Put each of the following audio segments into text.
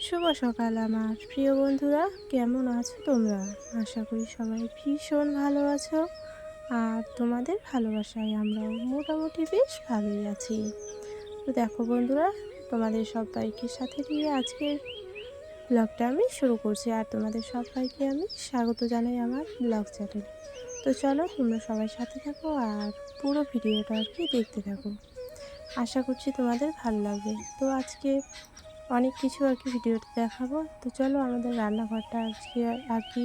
শুভ সকাল আমার প্রিয় বন্ধুরা, কেমন আছো তোমরা? আশা করি সবাই ভীষণ ভালো আছো। আর তোমাদের ভালোবাসায় আমরাও মোটামুটি বেশ ভালোই আছি। তো দেখো বন্ধুরা, তোমাদের সবাইকে সাথে নিয়ে আজকের ব্লগটা আমি শুরু করছি। আর তোমাদের সবাইকে আমি স্বাগত জানাই আমার ব্লগ চ্যানেলে। তো চলো তোমরা সবাই সাথে থাকো আর পুরো ভিডিওটা আর কি দেখতে থাকো। আশা করছি তোমাদের ভালো লাগবে। তো আজকে অনেক কিছু আর কি ভিডিওতে দেখাবো। তো চলো আমাদের রান্নাঘরটা আজকে আর কি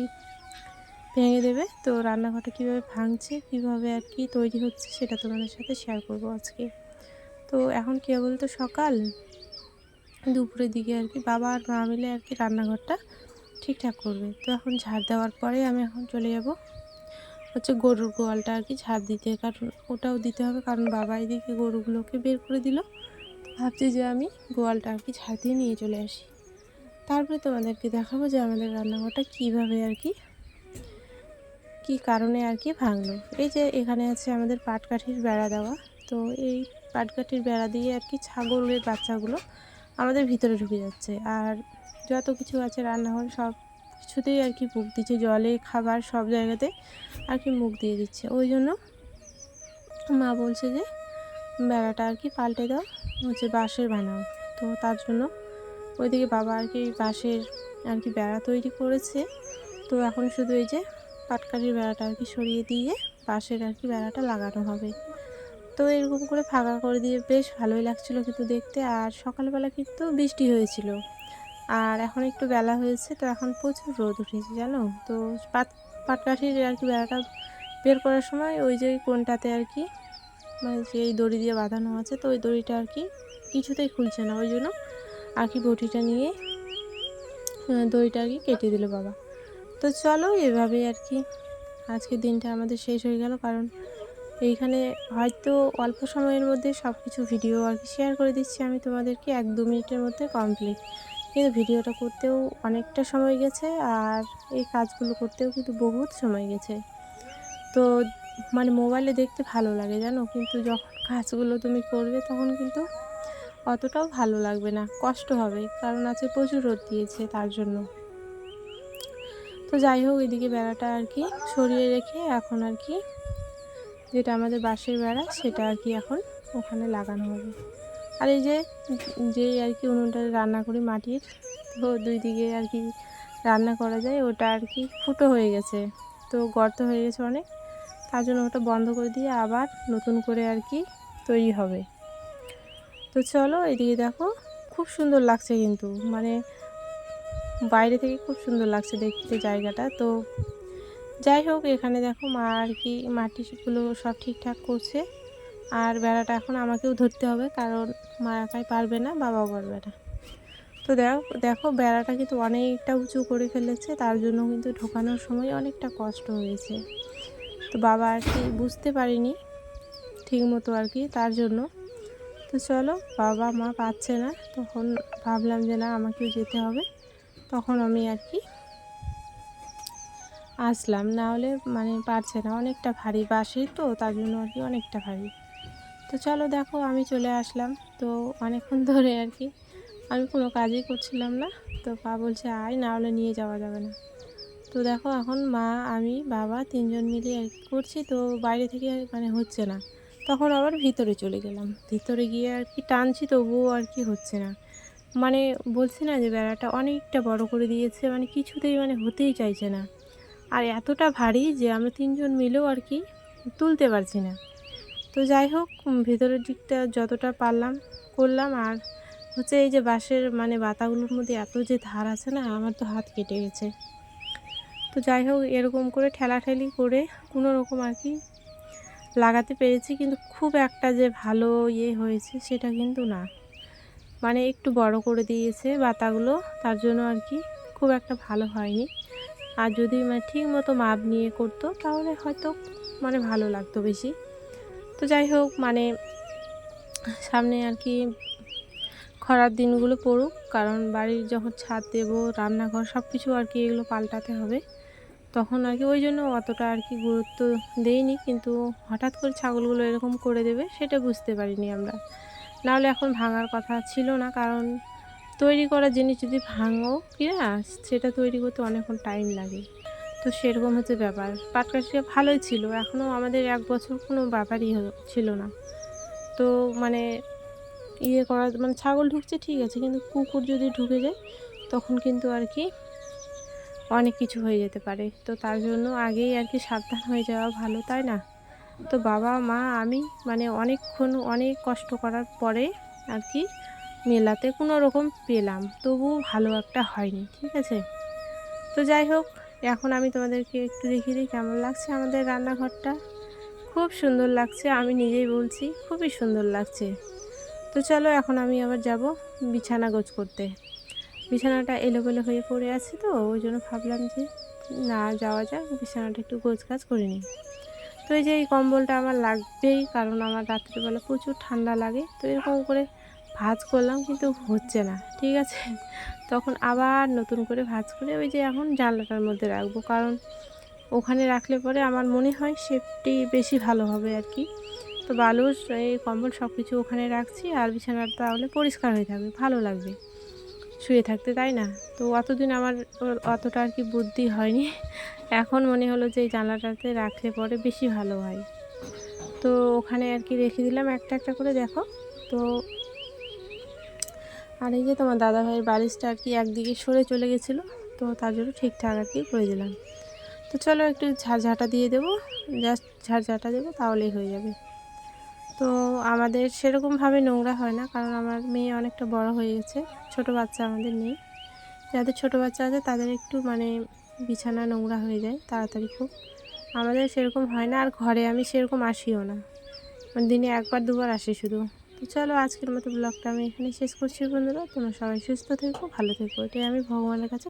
ভেঙে দেবে। তো রান্নাঘরটা কীভাবে ভাঙছে, কীভাবে আর কি তৈরি হচ্ছে, সেটা তোমাদের সাথে শেয়ার করব আজকে। তো এখন কী বলতো, সকাল দুপুরের দিকে আর কি বাবা আর মা মিলে আর কি রান্নাঘরটা ঠিকঠাক করবে। তো এখন ঝাড় দেওয়ার পরে আমি এখন চলে যাব হচ্ছে গরুর গোয়ালটা আর কি ঝাড় দিতে, কারণ ওটাও দিতে হবে, কারণ বাবা এদিকে গরুগুলোকে বের করে দিল। ভাবছি যে আমি গোয়ালটা আর কি ঝাড় দিয়ে নিয়ে চলে আসি, তারপরে তোমাদেরকে দেখাবো যে আমাদের রান্নাঘরটা কীভাবে আর কি কী কারণে আর কি ভাঙলো। এই যে এখানে আছে আমাদের পাটকাঠির বেড়া দেওয়া। তো এই পাটকাঠির বেড়া দিয়ে আর কি ছাগলের বাচ্চাগুলো আমাদের ভিতরে ঢুকে যাচ্ছে, আর যত কিছু আছে রান্নাঘর সব কিছুতেই আর কি মুখ দিচ্ছে, জলে খাবার সব জায়গাতে আর কি মুখ দিয়ে দিচ্ছে। ওই জন্য মা বলছে যে বেড়াটা আর কি পাল্টে দাও, হচ্ছে বাঁশের বানাও। তো তার জন্য ওইদিকে বাবা আর কি বাঁশের আর কি বেড়া তৈরি করেছে। তো এখন শুধু এই যে পাটকাঠির বেড়াটা আর কি সরিয়ে দিয়ে বাঁশের আর কি বেড়াটা লাগানো হবে। তো এরকম করে ফাঁকা করে দিয়ে বেশ ভালোই লাগছিলো কিন্তু দেখতে। আর সকালবেলা কিন্তু বৃষ্টি হয়েছিল, আর এখন একটু বেলা হয়েছে, তো এখন প্রচুর রোদ উঠেছে জানো। তো পাটকাঠির আর কি বেড়াটা বের করার সময় ওই যে কোনটাতে আর কি মানে যে এই দড়ি দিয়ে বাঁধানো আছে, তো ওই দড়িটা আর কি কিছুতেই খুলছে না। ওই জন্য আর কি বটিটা নিয়ে দড়িটা আর কি কেটে দিল বাবা। তো চলো এভাবে আর কি আজকের দিনটা আমাদের শেষ হয়ে গেল, কারণ এইখানে হয়তো অল্প সময়ের মধ্যে সব কিছু ভিডিও আর কি শেয়ার করে দিচ্ছি আমি তোমাদেরকে, 1-2 মিনিটের মধ্যে কমপ্লিট। কিন্তু ভিডিওটা করতেও অনেকটা সময় গেছে, আর এই কাজগুলো করতেও কিন্তু বহুত সময় গেছে। তো মানে মোবাইলে দেখতে ভালো লাগে জানো, কিন্তু যখন কাজগুলো তুমি করবে তখন কিন্তু অতটাও ভালো লাগবে না, কষ্ট হবে, কারণ আজকে প্রচুর রোদ দিয়েছে তার জন্য। তো যাই হোক, এদিকে বেড়াটা আর কি সরিয়ে রেখে এখন আর কি যেটা আমাদের বাঁশের বেড়া সেটা আর কি এখন ওখানে লাগানো হবে। আর এই যে যেই আর কি উনুনটা রান্না করি মাটির, তো দুই দিকে আর কি রান্না করা যায়, ওটা আর কি ফুটো হয়ে গেছে, তো গর্ত হয়ে গেছে অনেক, তার জন্য ওটা বন্ধ করে দিয়ে আবার নতুন করে আর কি তৈরি হবে। তো চলো এদিকে দেখো, খুব সুন্দর লাগছে কিন্তু, মানে বাইরে থেকে খুব সুন্দর লাগছে দেখতে জায়গাটা। তো যাই হোক, এখানে দেখো মা আর কি মাটিগুলো সব ঠিকঠাক করছে, আর বেড়াটা এখন আমাকেও ধরতে হবে, কারণ মা একাই পারবে না, বাবাও পারবে না। তো দেখো বেড়াটা কিন্তু অনেকটা উঁচু করে ফেলেছে, তার জন্য কিন্তু ঢোকানোর সময় অনেকটা কষ্ট হয়েছে। তো বাবা আর কি বুঝতে পারিনি ঠিক মতো আর কি, তার জন্য। তো চলো, বাবা মা পাচ্ছে না, তখন ভাবলাম যে না আমাকেও যেতে হবে, তখন আমি আর কি আসলাম, না হলে মানে পারছে না, অনেকটা ভারী বাঁশের, তো তার জন্য আর কি অনেকটা ভারী। তো চলো দেখো আমি চলে আসলাম। তো অনেকক্ষণ ধরে আর কি আমি কোনো কাজই করছিলাম না, তো পা বলছে আয়, না হলে নিয়ে যাওয়া যাবে না। তো দেখো এখন মা আমি বাবা তিনজন মিলে আর কি করছি, তো বাইরে থেকে মানে হচ্ছে না, তখন আবার ভিতরে চলে গেলাম, ভিতরে গিয়ে আর কি টানছি, তবুও আর কি হচ্ছে না। মানে বলছি না যে বেড়াটা অনেকটা বড় করে দিয়েছে, মানে কিছুতেই মানে হতেই চাইছে না, আর এতটা ভারী যে আমরা তিনজন মিলেও আর কি তুলতে পারছি না। তো যাই হোক, ভেতরের দিকটা যতটা পারলাম করলাম। আর হচ্ছে এই যে বাঁশের মানে বাতাগুলোর মধ্যে এত যে ধার আছে না, আমার তো হাত কেটে গেছে। তো যাই হোক, এরকম করে ঠেলাঠেলি করে কোনো রকম আর কি লাগাতে পেরেছি, কিন্তু খুব একটা যে ভালো হয়েছে সেটা কিন্তু না, মানে একটু বড় করে দিয়েছে বাতাগুলো, তার জন্য আর কি খুব একটা ভালো হয়নি। আর যদি মানে ঠিক মতো মাপ নিয়ে করতো তাহলে হয়তো মানে ভালো লাগতো বেশি। তো যাই হোক, মানে সামনে আর কি খরার দিনগুলো পড়ুক, কারণ বাড়ির যখন ছাদ দেবো, রান্নাঘর সব কিছু আর কি এগুলো পাল্টাতে হবে, তখন আর কি ওই জন্য অতটা আর কি গুরুত্ব দেইনি। কিন্তু হঠাৎ করে ছাগলগুলো এরকম করে দেবে সেটা বুঝতে পারিনি আমরা, নাহলে এখন ভাঙার কথা ছিল না, কারণ তৈরি করা জিনিস যদি ভাঙো কি না, সেটা তৈরি করতে অনেকক্ষণ টাইম লাগে। তো সেরকম হচ্ছে ব্যাপার। পাট কাঠিটা ভালোই ছিল, এখনও আমাদের ১ বছর কোনো ব্যাপারই ছিল না। তো মানে ইয়ে করা মানে ছাগল ঢুকছে ঠিক আছে, কিন্তু কুকুর যদি ঢুকে যায় তখন কিন্তু আর কি অনেক কিছু হয়ে যেতে পারে। তো তার জন্য আগেই আর কি সাবধান হয়ে যাওয়া ভালো, তাই না? তো বাবা, মা, আমি মানে অনেকক্ষণ অনেক কষ্ট করার পরে আর কি মেলাতে কোনো রকম পেলাম, তবুও ভালো একটা হয়নি, ঠিক আছে? তো যাই হোক, এখন আমি তোমাদেরকে একটু দেখিয়ে দিই কেমন লাগছে আমাদের রান্নাঘরটা। খুব সুন্দর লাগছে, আমি নিজেই বলছি খুবই সুন্দর লাগছে। তো চলো এখন আমি আবার যাব বিছানা গোছ করতে। বিছানাটা এলোমেলো হয়ে পড়ে আছে, তো ওই জন্য ভাবলাম যে না যাওয়া যাক, বিছানাটা একটু গোছগাছ করে নিই। তো এই যে এই কম্বলটা আমার লাগবেই, কারণ আমার রাত্রিবেলা প্রচুর ঠান্ডা লাগে। তো এরকম করে ভাঁজ করলাম কিন্তু হচ্ছে না, ঠিক আছে? তখন আবার নতুন করে ভাঁজ করে ওই যে এখন জানলাটার মধ্যে রাখবো, কারণ ওখানে রাখলে পরে আমার মনে হয় সেফটি বেশি ভালো হবে আর কি। তো বালিশ, এই কম্বল সব কিছু ওখানে রাখছি, আর বিছানাটা তাহলে পরিষ্কার হয়ে থাকবে, ভালো লাগবে শুয়ে থাকতে, তাই না? তো অতদিন আমার অতটা আর কি বুদ্ধি হয়নি। এখন মনে হলো যে এই জানলাটাতে রাখলে পরে বেশি ভালো হয়। তো ওখানে আর কি রেখে দিলাম একটা একটা করে, দেখো। তো আর এই যে তোমার দাদাভাইয়ের বালিশটা আর কি একদিকে সরে চলে গেছিলো, তো তার জন্য ঠিকঠাক আর কি করে দিলাম। তো চলো একটু ঝাঁটা দিয়ে দেবো, জাস্ট ঝাঁটা দেবো তাহলেই হয়ে যাবে। তো আমাদের সেরকমভাবে নোংরা হয় না, কারণ আমার মেয়ে অনেকটা বড় হয়ে গেছে, ছোট বাচ্চা আমাদের নেই। যাদের ছোট বাচ্চা আছে তাদের একটু মানে বিছানা নোংরা হয়ে যায় তাড়াতাড়ি খুব, আমাদের সেরকম হয় না। আর ঘরে আমি সেরকম আসিও না, মানে দিনে 1বার 2বার আসি শুধু। তো চলো আজকের মতো ব্লগটা আমি এখানে শেষ করছি বন্ধুরা। তোমরা সবাই সুস্থ থেকো, ভালো থেকো, এটাই আমি ভগবানের কাছে